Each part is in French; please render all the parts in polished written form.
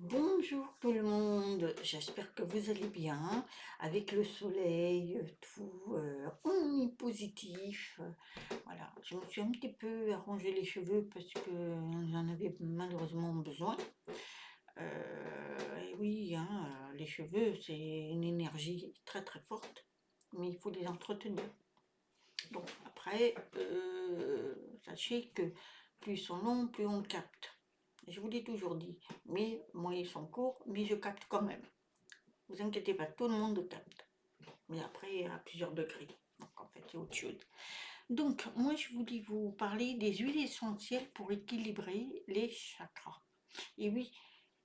Bonjour tout le monde, j'espère que vous allez bien, avec le soleil, tout, on est positif. Voilà, je me suis un petit peu arrangé les cheveux parce que j'en avais malheureusement besoin. Et oui, hein, les cheveux, c'est une énergie très très forte, mais il faut les entretenir. Donc après, sachez que plus ils sont longs, plus on le capte. Je vous l'ai toujours dit, mais moi ils sont courts, mais je capte quand même. Vous inquiétez pas, tout le monde capte. Mais après, à plusieurs degrés. Donc en fait, c'est autre chose. Donc, moi je voulais vous parler des huiles essentielles pour équilibrer les chakras. Et oui,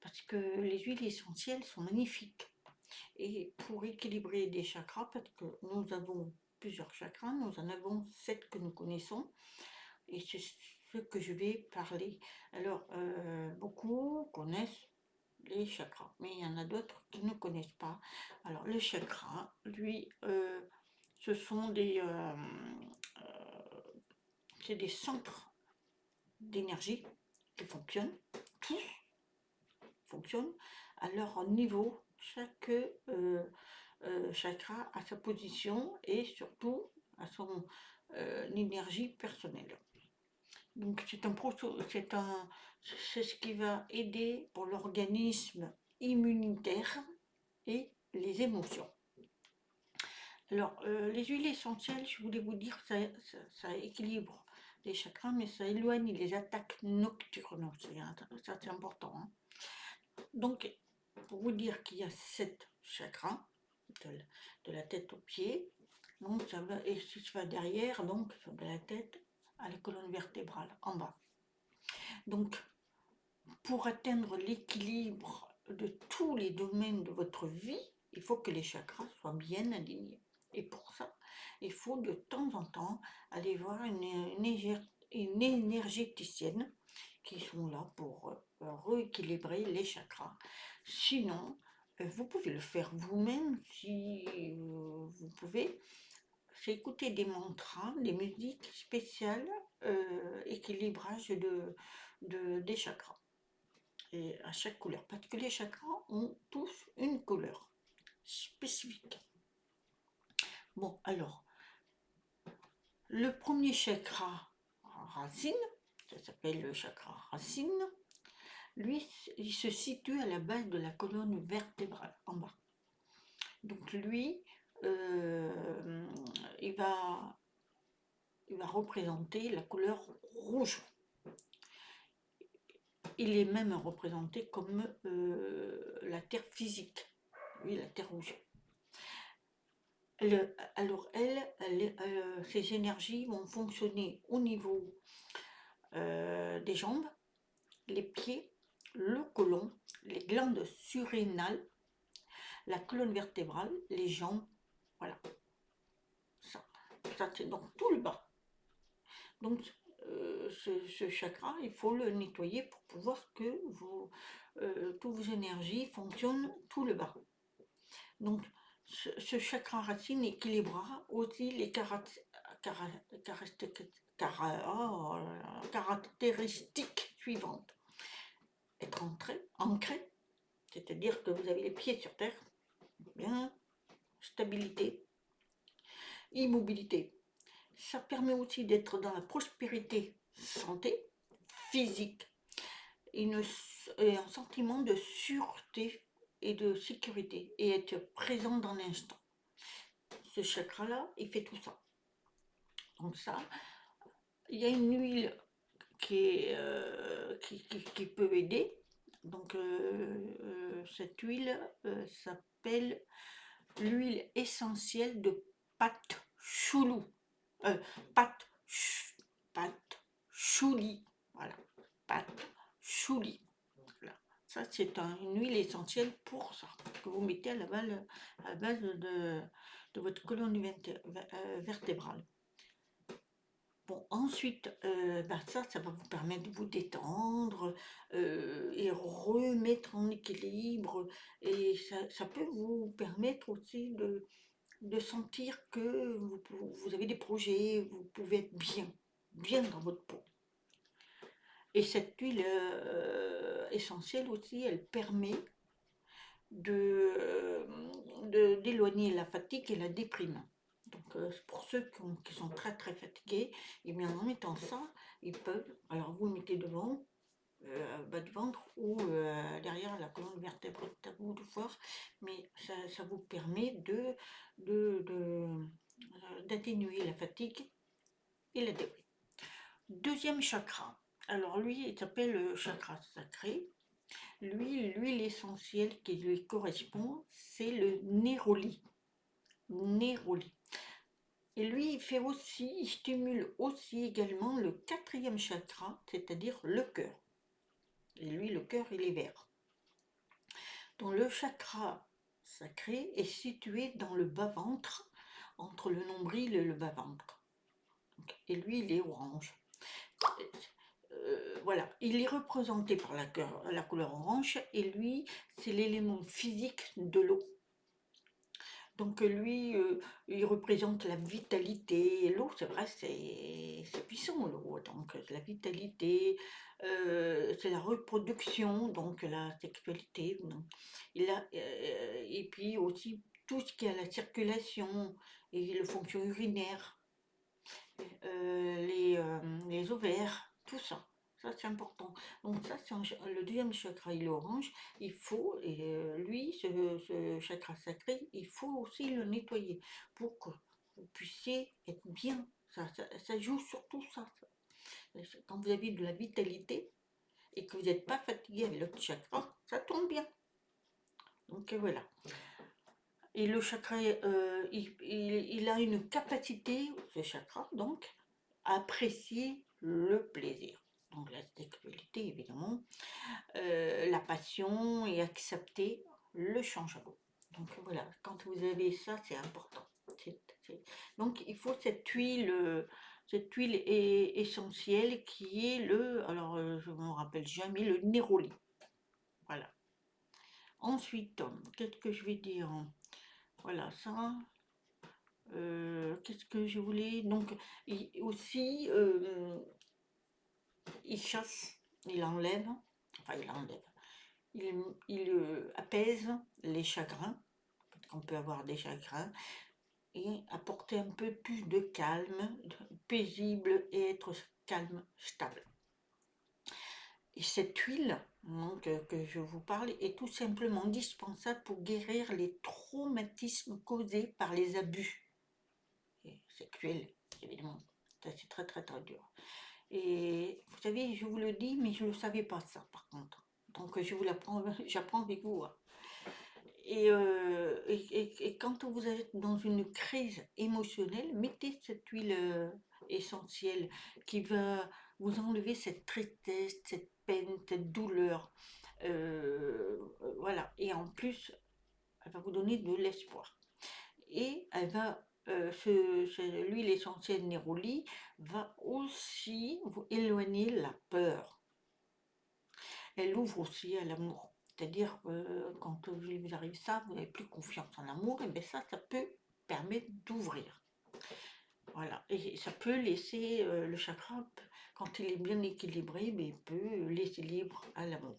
parce que les huiles essentielles sont magnifiques. Et pour équilibrer des chakras, parce que nous avons plusieurs chakras, nous en avons 7 que nous connaissons, et c'est ce que je vais parler. Alors, beaucoup connaissent les chakras, mais il y en a d'autres qui ne connaissent pas. Alors, le chakra, lui, ce sont c'est des centres d'énergie qui fonctionnent, tous fonctionnent à leur niveau. Chaque chakra a sa position et surtout à son énergie personnelle. Donc c'est ce qui va aider pour l'organisme immunitaire et les émotions. Alors, les huiles essentielles, je voulais vous dire, ça équilibre les chakras, mais ça éloigne les attaques nocturnes. Ça, c'est important, hein. Donc, pour vous dire qu'il y a 7 chakras, de la tête aux pieds, donc ça va, et si ça va derrière, donc de la tête à la colonne vertébrale, en bas. Donc, pour atteindre l'équilibre de tous les domaines de votre vie, il faut que les chakras soient bien alignés. Et pour ça, il faut de temps en temps aller voir une énergéticienne qui sont là pour rééquilibrer les chakras. Sinon, vous pouvez le faire vous-même si vous pouvez. C'est écouter des mantras, des musiques spéciales, équilibrage des chakras et à chaque couleur, parce que les chakras ont tous une couleur spécifique. Bon, alors, le premier chakra racine, ça s'appelle le chakra racine, lui, il se situe à la base de la colonne vertébrale, en bas. Donc lui, euh, il va, il va représenter la couleur rouge. Il est même représenté comme la terre physique, oui, la terre rouge. Alors ces énergies vont fonctionner au niveau des jambes, les pieds, le côlon, les glandes surrénales, la colonne vertébrale, les jambes, voilà. Ça c'est donc tout le bas. Donc ce chakra, il faut le nettoyer pour pouvoir que toutes vos énergies fonctionnent tout le bas. Donc ce chakra racine équilibrera aussi les caractéristiques suivantes. Être ancré, c'est-à-dire que vous avez les pieds sur terre, bien, stabilité, immobilité. Ça permet aussi d'être dans la prospérité, santé, physique, et un sentiment de sûreté et de sécurité, et être présent dans l'instant. Ce chakra-là, il fait tout ça. Donc ça, il y a une huile qui peut aider. Donc cette huile s'appelle l'huile essentielle de patchouli. Euh, pat, patchouli. Voilà, patchouli. Voilà. Ça, c'est une huile essentielle pour ça, que vous mettez à la base de votre colonne vertébrale. Bon, ensuite, ça va vous permettre de vous détendre et remettre en équilibre. Et ça peut vous permettre aussi de sentir que vous avez des projets, vous pouvez être bien dans votre peau. Et cette huile essentielle aussi, elle permet d'éloigner la fatigue et la déprime. Donc pour ceux qui sont très très fatigués, et bien en mettant ça, ils peuvent, alors vous le mettez devant, bas du ventre ou derrière la colonne vertébrale, à vous de voir, mais ça vous permet d'atténuer la fatigue et la déprime. Deuxième chakra, alors lui il s'appelle le chakra sacré. Lui, l'huile essentielle qui lui correspond, c'est le néroli. Néroli. Et lui, il stimule aussi également le quatrième chakra, c'est-à-dire le cœur. Et lui, le cœur, il est vert. Donc le chakra sacré est situé dans le bas-ventre, entre le nombril et le bas-ventre. Et lui, il est orange. Voilà, il est représenté par la couleur orange, et lui, c'est l'élément physique de l'eau. Donc lui, il représente la vitalité. L'eau, c'est vrai, c'est puissant l'eau. Donc la vitalité, c'est la reproduction, donc la sexualité. Donc, et puis aussi tout ce qui est la circulation et le fonction urinaire, les ovaires, tout ça. Ça, c'est important. Donc ça, c'est le deuxième chakra, il est orange. Il faut, et lui, ce chakra sacré, il faut aussi le nettoyer pour que vous puissiez être bien. Ça joue sur tout ça. Quand vous avez de la vitalité et que vous n'êtes pas fatigué avec l'autre chakra, ça tombe bien. Donc voilà. Et le chakra, il a une capacité, ce chakra, donc, à apprécier le plaisir. Donc la sexualité, évidemment, la passion et accepter le changement. Donc voilà, quand vous avez ça, c'est important. Donc il faut cette huile essentielle qui est alors je ne me rappelle jamais, le néroli. Voilà. Ensuite, qu'est-ce que je vais dire? Voilà, ça. Qu'est-ce que je voulais? Donc, aussi, il chasse, il enlève, enfin, il apaise les chagrins, parce qu'on peut avoir des chagrins, et apporter un peu plus de calme, paisible, et être calme, stable. Et cette huile donc, que je vous parle est tout simplement indispensable pour guérir les traumatismes causés par les abus sexuels, évidemment. Ça, c'est très très très dur. Et vous savez, je vous le dis, mais je ne le savais pas ça par contre. Donc je vous l'apprends, j'apprends avec vous. Hein. Et quand vous êtes dans une crise émotionnelle, mettez cette huile essentielle qui va vous enlever cette tristesse, cette peine, cette douleur. Voilà. Et en plus, elle va vous donner de l'espoir. Et elle va, l'huile essentielle Néroli va aussi vous éloigner la peur. Elle ouvre aussi à l'amour. C'est-à-dire que quand vous arrive ça, vous n'avez plus confiance en l'amour, et bien ça peut permettre d'ouvrir. Voilà, et ça peut laisser le chakra, quand il est bien équilibré, mais il peut laisser libre à l'amour.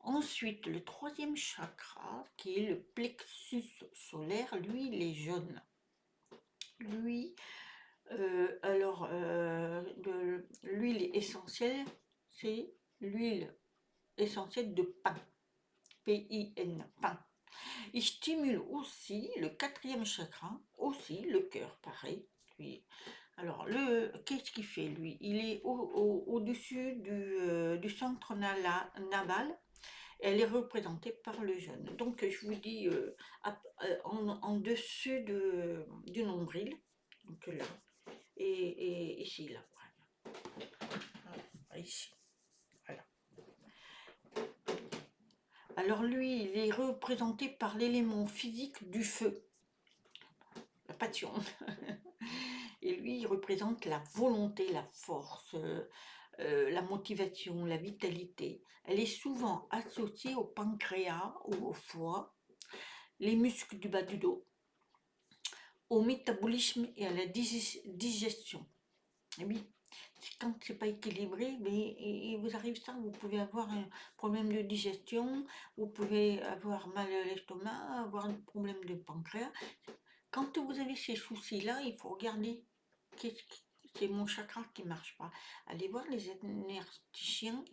Ensuite, le troisième chakra, qui est le plexus solaire, lui, il est jaune. Lui, l'huile essentielle, c'est l'huile essentielle de pin, P-I-N, pin. Il stimule aussi le quatrième chakra, aussi le cœur, pareil. Lui. Alors, qu'est-ce qu'il fait, lui? Il est au-dessus du centre naval. Elle est représentée par le jaune. Donc, je vous dis, en dessus du nombril, donc là, et ici, là, voilà. Ici, voilà. Alors lui, il est représenté par l'élément physique du feu, la passion. Et lui, il représente la volonté, la force, la motivation, la vitalité. Elle est souvent associée au pancréas ou au foie, les muscles du bas du dos, au métabolisme et à la digestion. Et oui, quand c'est pas équilibré, mais il vous arrive ça, vous pouvez avoir un problème de digestion, vous pouvez avoir mal à l'estomac, avoir un problème de pancréas. Quand vous avez ces soucis-là, il faut regarder c'est mon chakra qui marche pas. Allez voir les énergéticiennes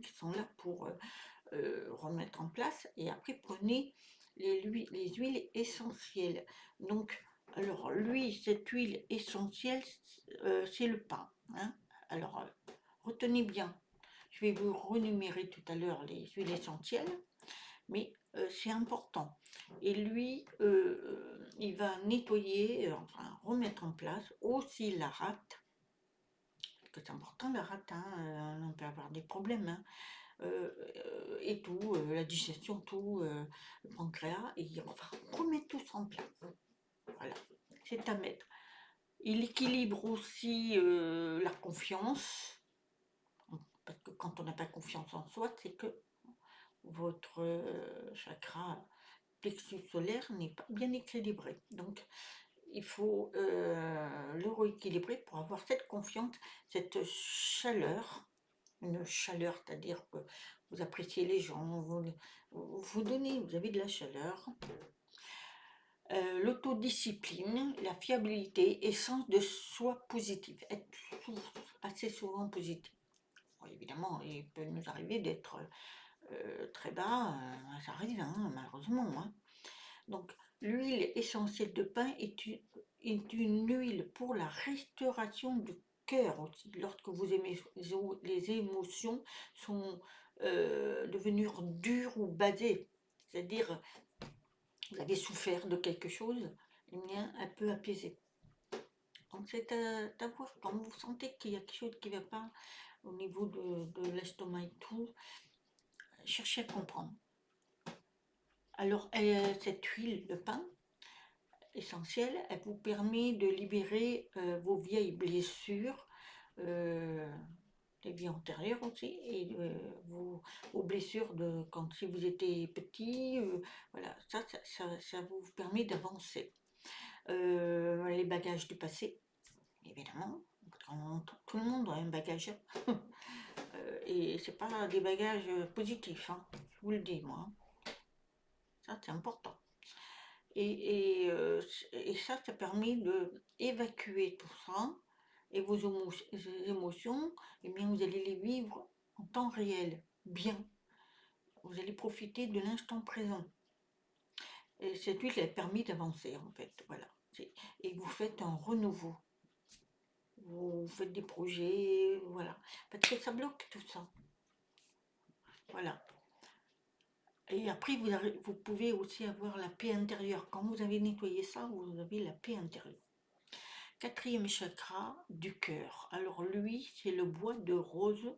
qui sont là pour remettre en place. Et après, prenez les huiles essentielles. Donc, alors, cette huile essentielle, c'est le pain, hein. Alors, retenez bien. Je vais vous renumérer tout à l'heure les huiles essentielles, mais c'est important. Et lui, il va nettoyer, enfin remettre en place aussi la rate, parce que c'est important la rate, hein, on peut avoir des problèmes, hein, et tout, la digestion, tout, le pancréas, et on va remettre tout ça en place. Voilà, c'est à mettre. Il équilibre aussi la confiance, parce que quand on n'a pas confiance en soi, c'est que votre chakra plexus solaire n'est pas bien équilibré. Donc, il faut le rééquilibrer pour avoir cette confiance, cette chaleur, une chaleur, c'est-à-dire que vous appréciez les gens, vous donnez, vous avez de la chaleur. L'autodiscipline, la fiabilité et sens de soi positif, être assez souvent positif. Bon, évidemment, il peut nous arriver d'être très bas, ça arrive, hein, malheureusement, hein. Donc, l'huile essentielle de pin est une huile pour la restauration du cœur aussi. Lorsque vous aimez, les émotions sont devenues dures ou basées, c'est-à-dire vous avez souffert de quelque chose, eh bien, elle peut apaiser. Donc, c'est à voir. Quand vous sentez qu'il y a quelque chose qui ne va pas au niveau de l'estomac et tout, cherchez à comprendre. Alors, cette huile de pin essentielle, elle vous permet de libérer vos vieilles blessures, les vies antérieures aussi, et vos blessures de quand si vous étiez petit, voilà, ça vous permet d'avancer. Les bagages du passé, évidemment, tout le monde a un bagage, et c'est pas des bagages positifs, hein, je vous le dis moi, hein. Ça c'est important. Et ça permet d'évacuer tout ça, et vos émotions, eh bien, vous allez les vivre en temps réel, bien. Vous allez profiter de l'instant présent. Et cette huile, elle permet d'avancer, en fait, voilà. Et vous faites un renouveau. Vous faites des projets, voilà. Parce que ça bloque tout ça. Voilà. Et après, vous pouvez aussi avoir la paix intérieure. Quand vous avez nettoyé ça, vous avez la paix intérieure. Quatrième chakra du cœur. Alors lui, c'est le bois de rose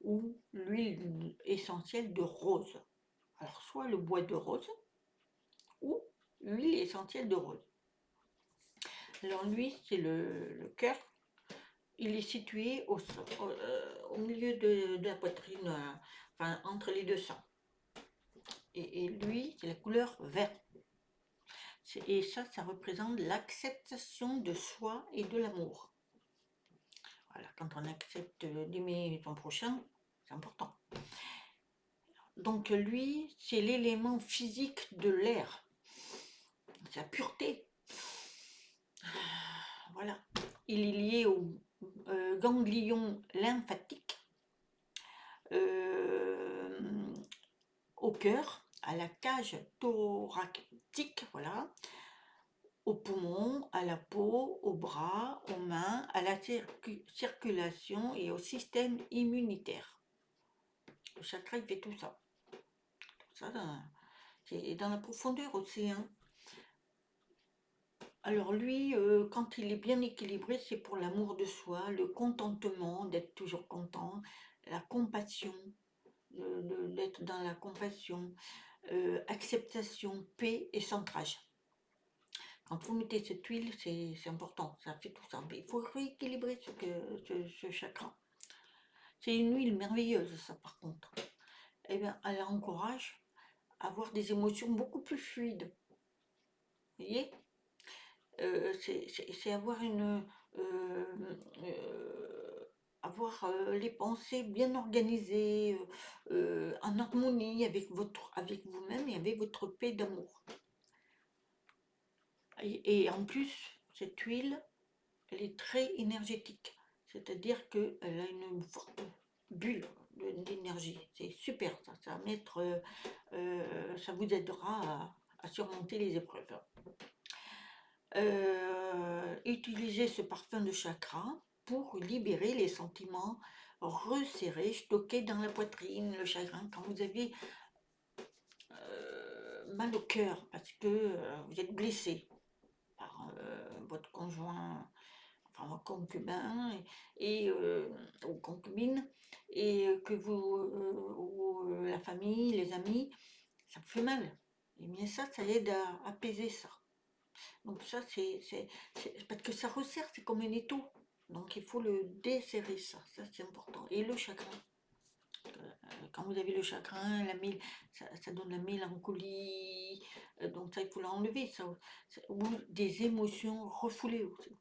ou l'huile essentielle de rose. Alors soit le bois de rose ou l'huile essentielle de rose. Alors lui, c'est le cœur. Il est situé au milieu de la poitrine, enfin entre les deux seins. Et lui, c'est la couleur vert. Et ça représente l'acceptation de soi et de l'amour. Voilà, quand on accepte d'aimer son prochain, c'est important. Donc lui, c'est l'élément physique de l'air. C'est la pureté. Voilà. Il est lié au ganglion lymphatique, au cœur, à la cage thoracique, voilà, aux poumons, à la peau, aux bras, aux mains, à la circulation et au système immunitaire. Le chakra, il fait tout ça. Tout ça, c'est dans la profondeur aussi, hein. Alors lui, quand il est bien équilibré, c'est pour l'amour de soi, le contentement, d'être toujours content, la compassion, d'être dans la compassion, acceptation, paix et centrage. Quand vous mettez cette huile, c'est important, ça fait tout ça. Mais il faut rééquilibrer ce chakra. C'est une huile merveilleuse, ça, par contre. Eh bien, elle encourage à avoir des émotions beaucoup plus fluides. Vous voyez, c'est avoir avoir les pensées bien organisées, en harmonie avec vous-même et avec votre paix d'amour. Et en plus, cette huile, elle est très énergétique, c'est-à-dire qu'elle a une forte bulle d'énergie. C'est super, ça va mettre, ça vous aidera à surmonter les épreuves. Utilisez ce parfum de chakra pour libérer les sentiments resserrés, stockés dans la poitrine, le chagrin, quand vous avez mal au cœur parce que vous êtes blessé par votre conjoint, enfin votre concubin ou concubine, et que ou la famille, les amis, ça vous fait mal. Et bien ça aide à apaiser ça. Donc ça, c'est parce que ça resserre, c'est comme un étau. Donc il faut le desserrer, ça c'est important. Et le chagrin. Quand vous avez le chagrin, ça donne la mélancolie, donc ça il faut l'enlever, ou des émotions refoulées aussi.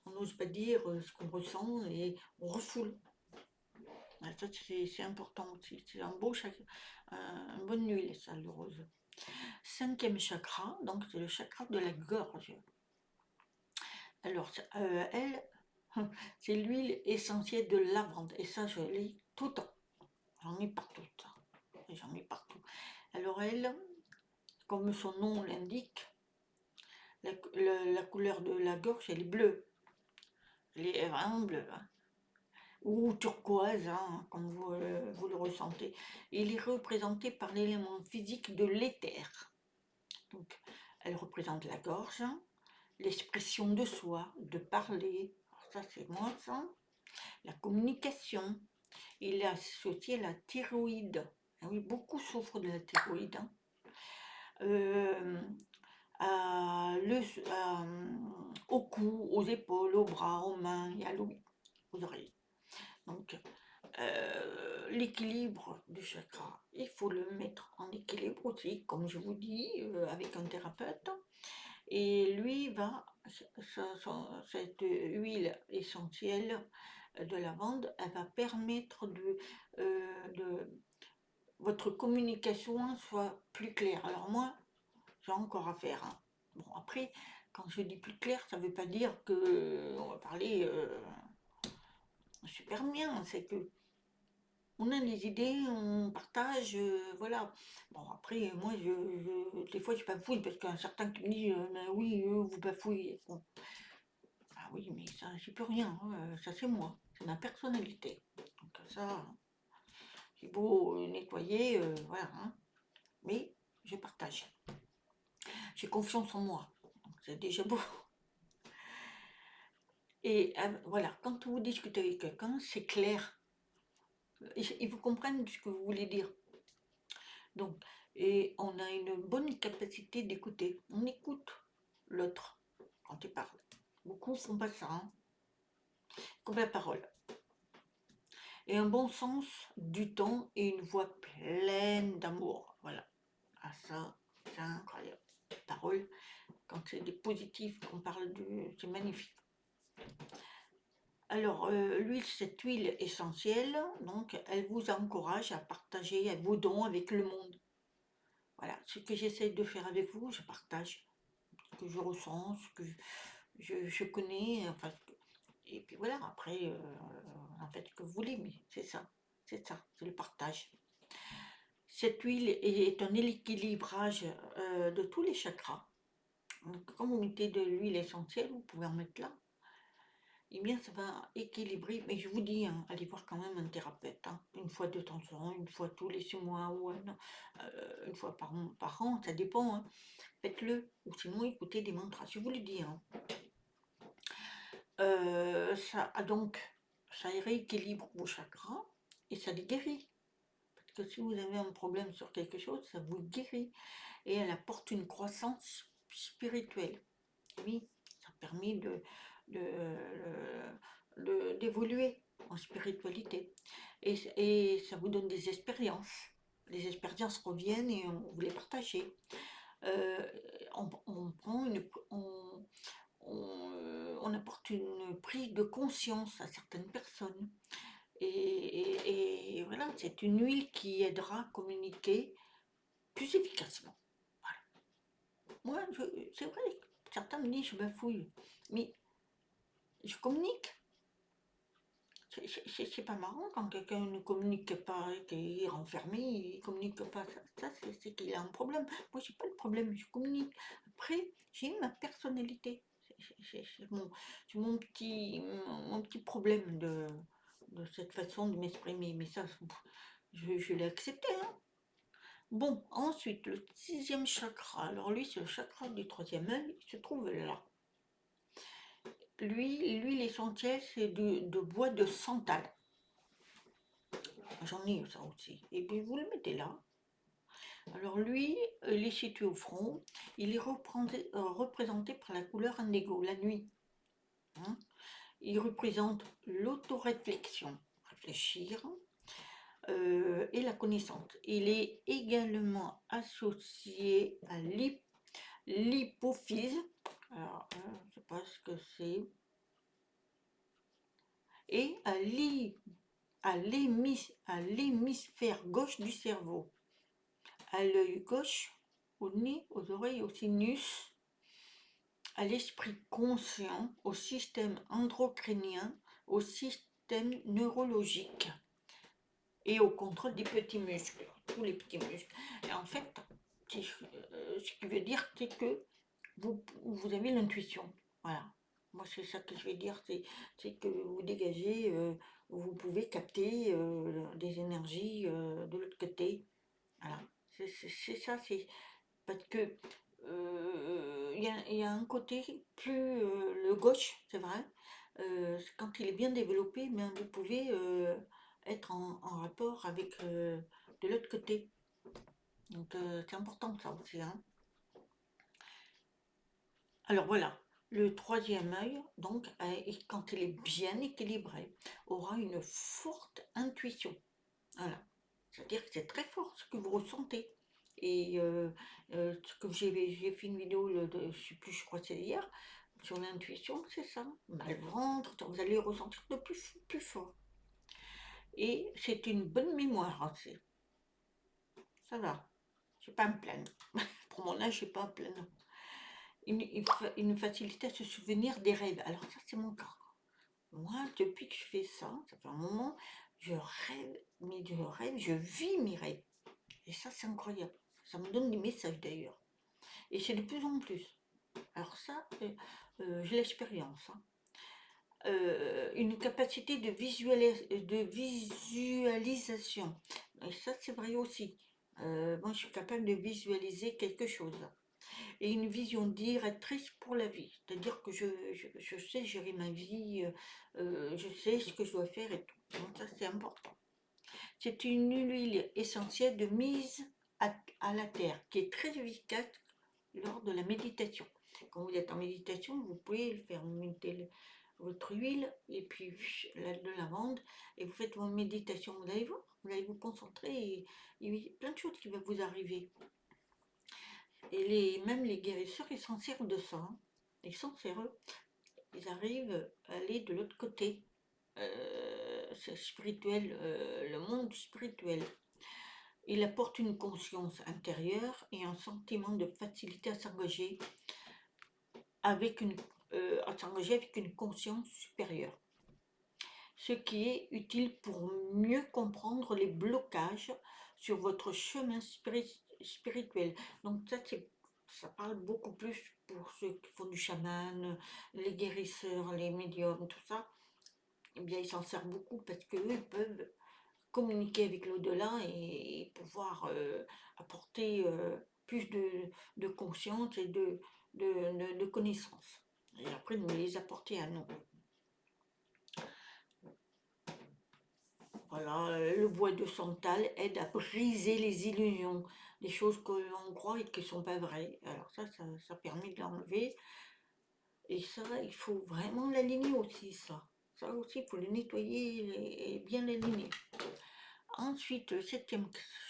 On n'ose pas dire ce qu'on ressent et on refoule. Ça c'est important aussi, c'est un beau chakra, une bonne huile ça, le rose. 5e chakra, donc c'est le chakra de la gorge. Alors, elle, c'est l'huile essentielle de lavande. Et ça, je l'ai tout le temps. J'en ai partout. Ça. J'en ai partout. Alors, elle, comme son nom l'indique, la couleur de la gorge, elle est bleue. Elle est vraiment bleue. Hein. Ou turquoise, hein, comme vous le ressentez. Il est représenté par l'élément physique de l'éther. Donc, elle représente la gorge, l'expression de soi, de parler. Alors ça, c'est moi, ça. La communication. Il est associé à la thyroïde. Ah oui, beaucoup souffrent de la thyroïde. Hein. Au cou, aux épaules, aux bras, aux mains et aux oreilles. Donc, l'équilibre du chakra, il faut le mettre en équilibre aussi, comme je vous dis, avec un thérapeute. Et lui va, cette huile essentielle de lavande, elle va permettre de votre communication soit plus claire. Alors moi, j'ai encore à faire. Hein. Bon, après, quand je dis plus clair, ça ne veut pas dire que on va parler super bien. C'est que on a des idées, on partage, voilà. Bon, après, moi, des fois, je bafouille parce qu'il y a certains qui me disent, mais oui, vous bafouillez. Bon. Ah oui, mais ça, j'y peux rien. Hein, ça, c'est moi. C'est ma personnalité. Donc, ça, j'ai beau nettoyer, voilà. Hein, mais je partage. J'ai confiance en moi. Donc, c'est déjà beau. Et voilà, quand vous discutez avec quelqu'un, c'est clair. Ils vous comprennent ce que vous voulez dire. Donc, et on a une bonne capacité d'écouter. On écoute l'autre quand il parle. Beaucoup font pas ça, hein, comme la parole. Et un bon sens du ton et une voix pleine d'amour. Voilà. Ah ça, c'est incroyable. Parole, quand c'est des positifs, qu'on parle de... C'est magnifique. Alors, cette huile essentielle, donc, elle vous encourage à partager vos dons avec le monde. Voilà, ce que j'essaie de faire avec vous, je partage ce que je ressens, ce que je connais, enfin, et puis voilà, après, en fait, ce que vous voulez, mais c'est ça, c'est le partage. Cette huile est un équilibrage de tous les chakras. Donc, quand vous mettez de l'huile essentielle, vous pouvez en mettre là. Eh bien, ça va équilibrer. Mais je vous dis, hein, allez voir quand même un thérapeute. Hein, une fois de temps en temps, une fois tous les 6 mois, ou une fois par an, ça dépend. Hein. Faites-le. Ou sinon, écoutez des mantras. Je vous le dis. Hein. Ça rééquilibre vos chakras et ça les guérit. Parce que si vous avez un problème sur quelque chose, ça vous guérit. Et elle apporte une croissance spirituelle. Oui, ça permet d'évoluer en spiritualité. Et ça vous donne des expériences. Les expériences reviennent et vous les partagez. On on apporte une prise de conscience à certaines personnes. Et voilà, c'est une huile qui aidera à communiquer plus efficacement. Moi, c'est vrai, certains me disent je bafouille, mais je communique. C'est pas marrant quand quelqu'un ne communique pas, qu'il est renfermé, il communique pas. Ça c'est qu'il a un problème. Moi, j'ai pas de problème, je communique. Après, j'ai ma personnalité. C'est mon petit problème de cette façon de m'exprimer. Mais ça, je l'ai accepté, hein. Bon, ensuite, le 6e chakra. Alors lui, c'est le chakra du 3e œil, il se trouve là. Lui, l'essentiel, c'est de bois de santal. J'en ai ça aussi. Et puis vous le mettez là. Alors lui, il est situé au front. Il est représenté par la couleur indigo, la nuit. Hein. Il représente l'autoréflexion, réfléchir, et la connaissance. Il est également associé à l'hypophyse. Alors, je ne sais pas ce que c'est. Et à l'hémisphère gauche du cerveau, à l'œil gauche, au nez, aux oreilles, au sinus, à l'esprit conscient, au système endocrinien, au système neurologique et au contrôle des petits muscles, tous les petits muscles. Et en fait, ce qui veut dire c'est que vous avez l'intuition. Voilà. Moi, c'est ça que je vais dire, c'est que vous dégagez, vous pouvez capter des énergies de l'autre côté. Voilà. C'est ça, c'est parce que il y a un côté plus le gauche, c'est vrai. Quand il est bien développé, mais vous pouvez être en rapport avec de l'autre côté. Donc c'est important ça aussi, hein. Alors voilà, le 3e œil, donc, quand il est bien équilibré, aura une forte intuition. Voilà. C'est-à-dire que c'est très fort ce que vous ressentez. Et ce que j'ai fait une vidéo, je sais plus, je crois que c'est hier, sur l'intuition, c'est ça. Mal ventre, vous allez ressentir de plus fort. Et c'est une bonne mémoire aussi. Ça va. Je n'ai pas à me plaindre. Pour mon âge, je n'ai pas à me plaindre. Une facilité à se souvenir des rêves. Alors ça, c'est mon cas. Moi, depuis que je fais ça, ça fait un moment, je rêve, mais je rêve, je vis mes rêves. Et ça, c'est incroyable. Ça me donne des messages d'ailleurs. Et c'est de plus en plus. Alors ça, je l'expérience, hein. Une capacité de visualisation. Et ça, c'est vrai aussi. Moi, je suis capable de visualiser quelque chose. Et une vision directrice pour la vie. C'est-à-dire que je sais gérer ma vie, je sais ce que je dois faire et tout. Donc ça, c'est important. C'est une huile essentielle de mise à la terre qui est très efficace lors de la méditation. Quand vous êtes en méditation, vous pouvez faire monter votre huile et puis de lavande et vous faites votre méditation. Vous allez voir, vous allez vous concentrer et il y a plein de choses qui vont vous arriver. Et même les guérisseurs, ils s'en servent de ça, hein. Ils s'en servent. Ils arrivent à aller de l'autre côté. C'est spirituel, le monde spirituel. Il apporte une conscience intérieure et un sentiment de facilité à s'engager avec une conscience supérieure. Ce qui est utile pour mieux comprendre les blocages sur votre chemin spirituel. Donc ça parle beaucoup plus pour ceux qui font du chaman, les guérisseurs, les médiums, tout ça. Eh bien, ils s'en servent beaucoup parce qu'eux, ils peuvent communiquer avec l'au-delà et pouvoir apporter plus de conscience et de connaissances. Et après, nous les apporter à nous. Voilà, le bois de santal aide à briser les illusions, les choses que l'on croit et qui ne sont pas vraies. Alors ça permet de l'enlever. Et ça, il faut vraiment l'aligner aussi, ça. Ça aussi, il faut le nettoyer et bien l'aligner. Ensuite, le 7e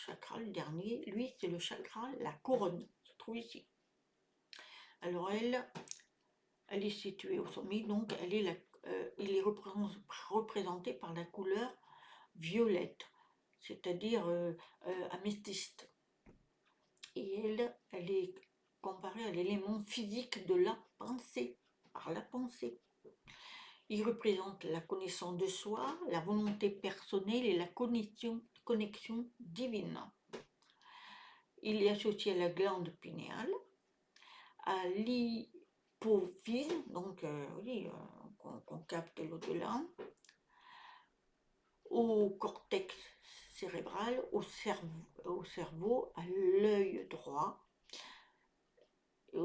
chakra, le dernier, lui, c'est le chakra, la couronne, se trouve ici. Alors elle, Elle est située au sommet, donc il est représenté par la couleur violette, c'est-à-dire améthyste. Et elle est comparée à l'élément physique de la pensée, par la pensée. Il représente la connaissance de soi, la volonté personnelle et la connexion divine. Il est associé à la glande pinéale, à l'hypophyse, donc oui, qu'on capte l'au-delà, au cortex cérébral, au cerveau, à l'œil droit,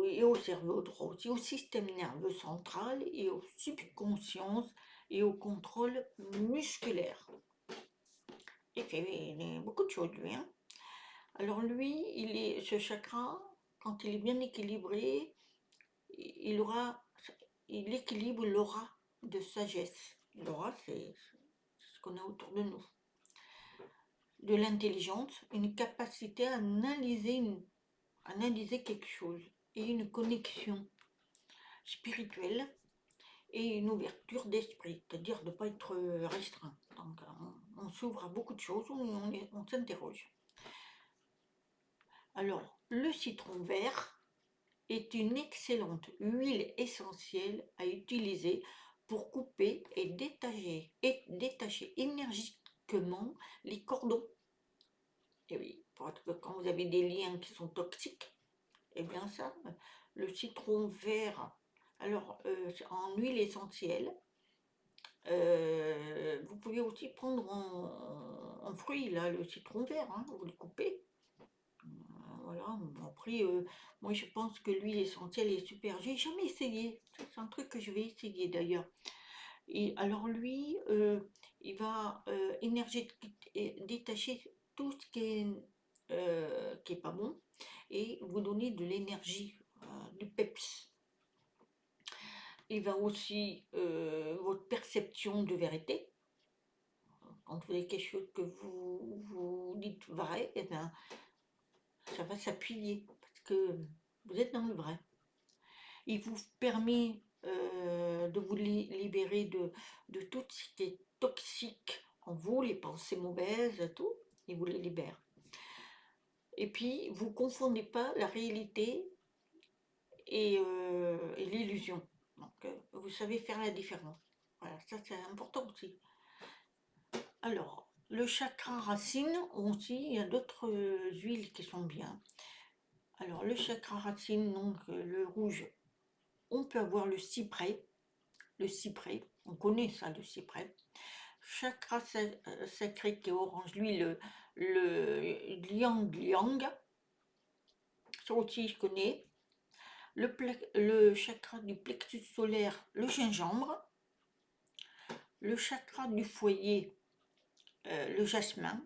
et au cerveau droit aussi, au système nerveux central et au subconscience et au contrôle musculaire. Il fait beaucoup de choses lui. Hein. Alors lui, ce chakra, quand il est bien équilibré, il équilibre l'aura de sagesse. L'aura, c'est ce qu'on a autour de nous. De l'intelligence, une capacité à analyser quelque chose et une connexion spirituelle et une ouverture d'esprit, c'est-à-dire de ne pas être restreint. Donc on s'ouvre à beaucoup de choses, on s'interroge. Alors, le citron vert est une excellente huile essentielle à utiliser pour couper et détacher énergiquement les cordons. Et oui, parce que quand vous avez des liens qui sont toxiques, et bien ça, le citron vert, alors en huile essentielle, vous pouvez aussi prendre en fruit, là, le citron vert, hein, vous le coupez. Voilà, après, moi je pense que l'huile essentielle est super. J'ai jamais essayé, c'est un truc que je vais essayer d'ailleurs. Et alors lui, il va détacher tout ce qui est pas bon et vous donner de l'énergie, du peps. Il va aussi votre perception de vérité. Quand vous avez quelque chose que vous dites vrai, eh bien, ça va s'appuyer parce que vous êtes dans le vrai. Il vous permet de vous libérer de tout ce qui est toxique en vous, les pensées mauvaises, tout, il vous les libère. Et puis, vous ne confondez pas la réalité et l'illusion. Donc, vous savez faire la différence. Voilà, ça c'est important aussi. Alors, le chakra racine aussi, il y a d'autres huiles qui sont bien. Alors, le chakra racine, donc le rouge, on peut avoir le cyprès, on connaît ça, le cyprès. Chakra sacré qui est orange, lui, le liang, ça aussi je connais. Le chakra du plexus solaire, le gingembre. Le chakra du foyer, le jasmin.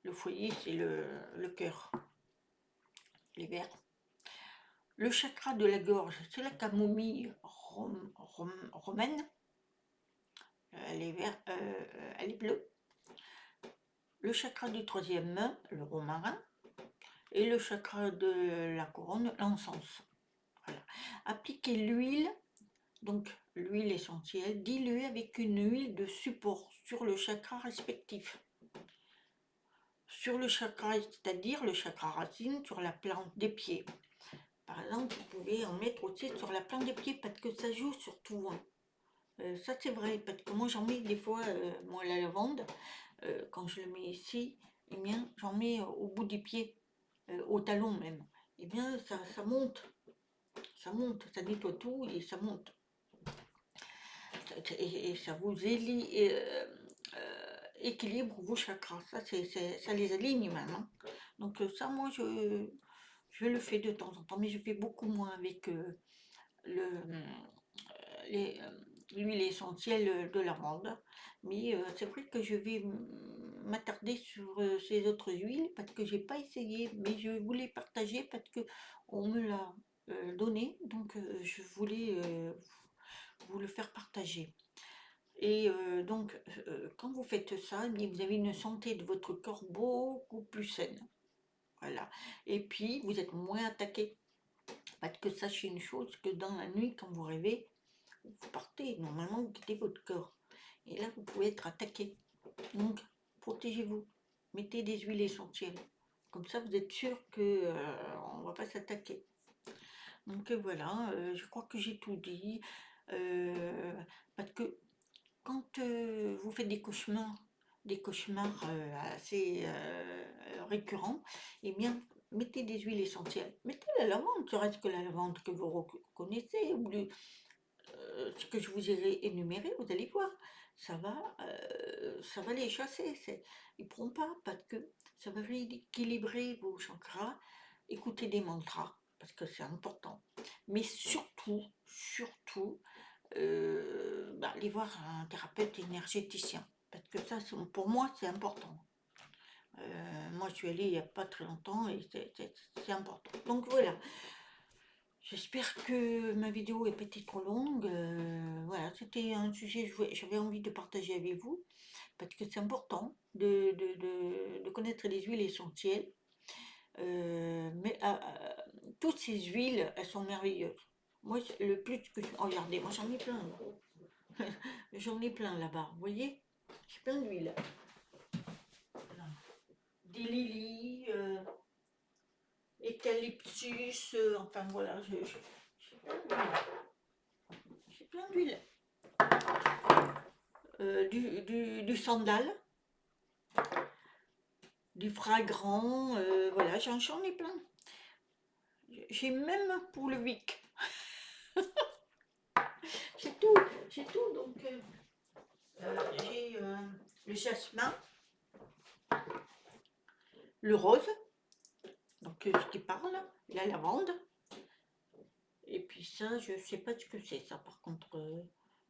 Le foyer, c'est le cœur, les vers. Le chakra de la gorge, c'est la camomille romaine. Elle est bleue. Le chakra du troisième main, le romarin. Et le chakra de la couronne, l'encens. Voilà. Appliquez l'huile, donc l'huile essentielle, diluée avec une huile de support sur le chakra respectif. Sur le chakra, c'est-à-dire le chakra racine, sur la plante des pieds. Par exemple, vous pouvez en mettre aussi sur la plante des pieds parce que ça joue sur tout. Ça c'est vrai, parce que moi j'en mets des fois, moi la lavande, quand je le mets ici, eh bien j'en mets au bout des pieds, au talon même. Eh bien ça monte, ça nettoie tout et ça monte. Et ça vous équilibre vos chakras, ça les aligne même. Hein. Donc ça moi je le fais de temps en temps, mais je fais beaucoup moins avec l'huile essentielle de lavande. Mais c'est vrai que je vais m'attarder sur ces autres huiles parce que j'ai pas essayé, mais je voulais partager parce que on me l'a donné, donc je voulais vous le faire partager. Et donc, quand vous faites ça, vous avez une santé de votre corps beaucoup plus saine. Voilà. Et puis, vous êtes moins attaqué. Parce que sachez une chose, que dans la nuit, quand vous rêvez, vous partez, normalement vous quittez votre corps. Et là, vous pouvez être attaqué. Donc, protégez-vous. Mettez des huiles essentielles. Comme ça, vous êtes sûr qu'on ne va pas s'attaquer. Donc voilà, je crois que j'ai tout dit. Euh, Parce que quand vous faites des cauchemars assez récurrents, eh bien, mettez des huiles essentielles. Mettez la lavande, serait-ce que la lavande que vous connaissez, ou ce que je vous ai énuméré, vous allez voir, ça va les chasser. Ils ne pourront pas, parce que ça va rééquilibrer vos chakras. Écoutez des mantras, parce que c'est important. Mais surtout, aller voir un thérapeute énergéticien. Parce que ça, pour moi, c'est important. Moi, je suis allée il n'y a pas très longtemps et c'est important. Donc voilà, j'espère que ma vidéo n'est pas été trop longue. Voilà, c'était un sujet que j'avais envie de partager avec vous. Parce que c'est important de connaître les huiles essentielles. Mais toutes ces huiles, elles sont merveilleuses. Moi, le plus que je... Oh, regardez, moi j'en ai plein là. J'en ai plein là-bas, vous voyez? J'ai plein d'huiles. Voilà. Des lilies, eucalyptus, enfin voilà, j'ai plein d'huiles. J'ai plein d'huiles. Du sandal, du fragrant, voilà, j'en ai plein. J'ai même pour le Vic. J'ai tout, donc j'ai le jasmin, le rose, donc ce qui parle, la lavande, et puis ça, je sais pas ce que c'est ça par contre.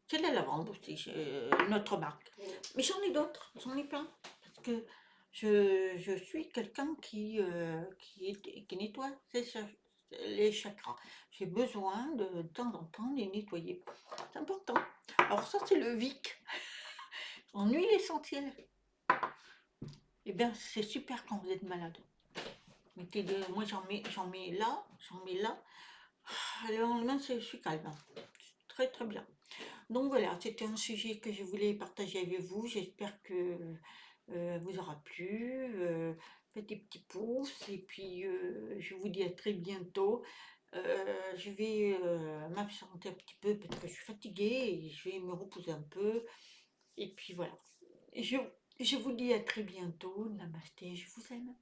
C'est la lavande aussi, notre marque. Mais j'en ai d'autres, j'en ai plein, parce que je suis quelqu'un qui nettoie les chakras. J'ai besoin de temps en temps de les nettoyer. C'est important. Alors ça, c'est le Vic, en huile essentielle. Eh bien, c'est super quand vous êtes malade. Moi, j'en mets là. Le lendemain, je suis calme. Très, très bien. Donc voilà, c'était un sujet que je voulais partager avec vous. J'espère que vous aura plu. Faites des petits pouces et puis je vous dis à très bientôt. Je vais m'absenter un petit peu parce que je suis fatiguée et je vais me reposer un peu. Et puis voilà. Je, je vous dis à très bientôt. Namasté, je vous aime.